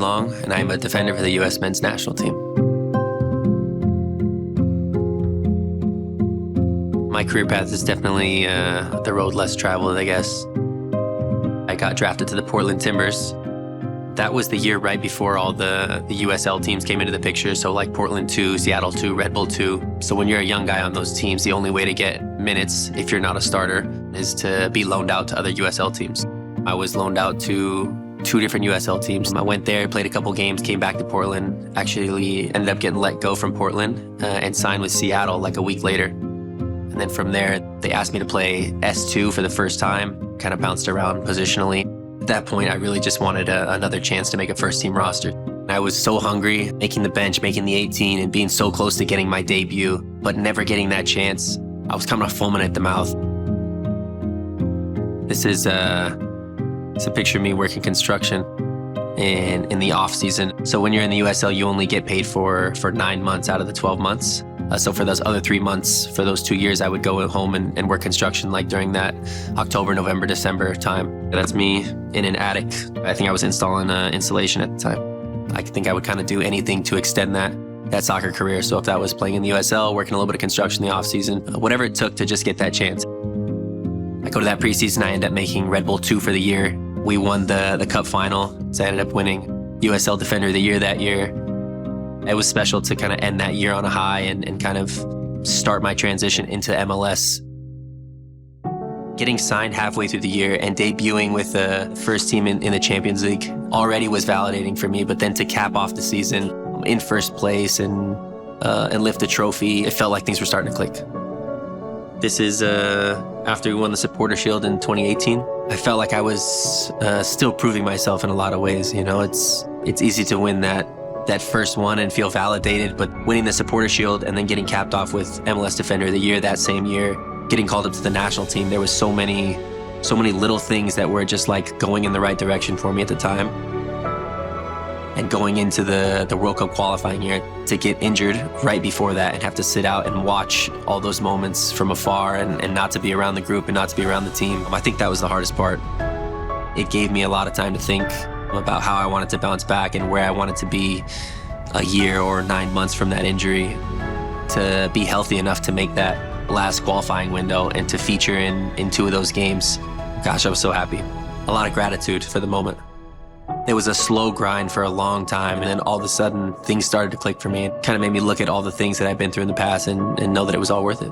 Long, and I'm a defender for the US men's national team. My career path is definitely the road less traveled, I guess. I got drafted to the Portland Timbers. That was the year right before all the USL teams came into the picture, so like Portland 2, Seattle 2, Red Bull 2. So when you're a young guy on those teams, the only way to get minutes, if you're not a starter, is to be loaned out to other USL teams. I was loaned out to 2 different USL teams. I went there, played a couple games, came back to Portland, actually ended up getting let go from Portland and signed with Seattle like a week later. And then from there, they asked me to play S2 for the first time, kind of bounced around positionally. At that point, I really just wanted another chance to make a first-team roster. I was so hungry, making the bench, making the 18, and being so close to getting my debut, but never getting that chance. I was coming off foaming at the mouth. This is it's a picture of me working construction in the off-season. So when you're in the USL, you only get paid for 9 months out of the 12 months. So for those other 3 months, for those 2 years, I would go home and work construction like during that October, November, December time. That's me in an attic. I think I was installing insulation at the time. I think I would kind of do anything to extend that soccer career. So if that was playing in the USL, working a little bit of construction in the off season, whatever it took to just get that chance. I go to that preseason, I end up making Red Bull 2 for the year. We won the cup final, so I ended up winning USL Defender of the Year that year. It was special to kind of end that year on a high and kind of start my transition into MLS. Getting signed halfway through the year and debuting with the first team in the Champions League already was validating for me, but then to cap off the season in first place and lift the trophy, it felt like things were starting to click. This is after we won the Supporter Shield in 2018. I felt like I was still proving myself in a lot of ways. You know, it's easy to win that first one and feel validated, but winning the Supporter Shield and then getting capped off with MLS Defender of the Year that same year, getting called up to the national team, there was so many little things that were just like going in the right direction for me at the time. And going into the World Cup qualifying year, to get injured right before that and have to sit out and watch all those moments from afar and not to be around the group and not to be around the team, I think that was the hardest part. It gave me a lot of time to think about how I wanted to bounce back and where I wanted to be a year or 9 months from that injury to be healthy enough to make that last qualifying window and to feature in 2 of those games. Gosh, I was so happy. A lot of gratitude for the moment. It was a slow grind for a long time, and then all of a sudden things started to click for me. It kind of made me look at all the things that I've been through in the past and know that it was all worth it.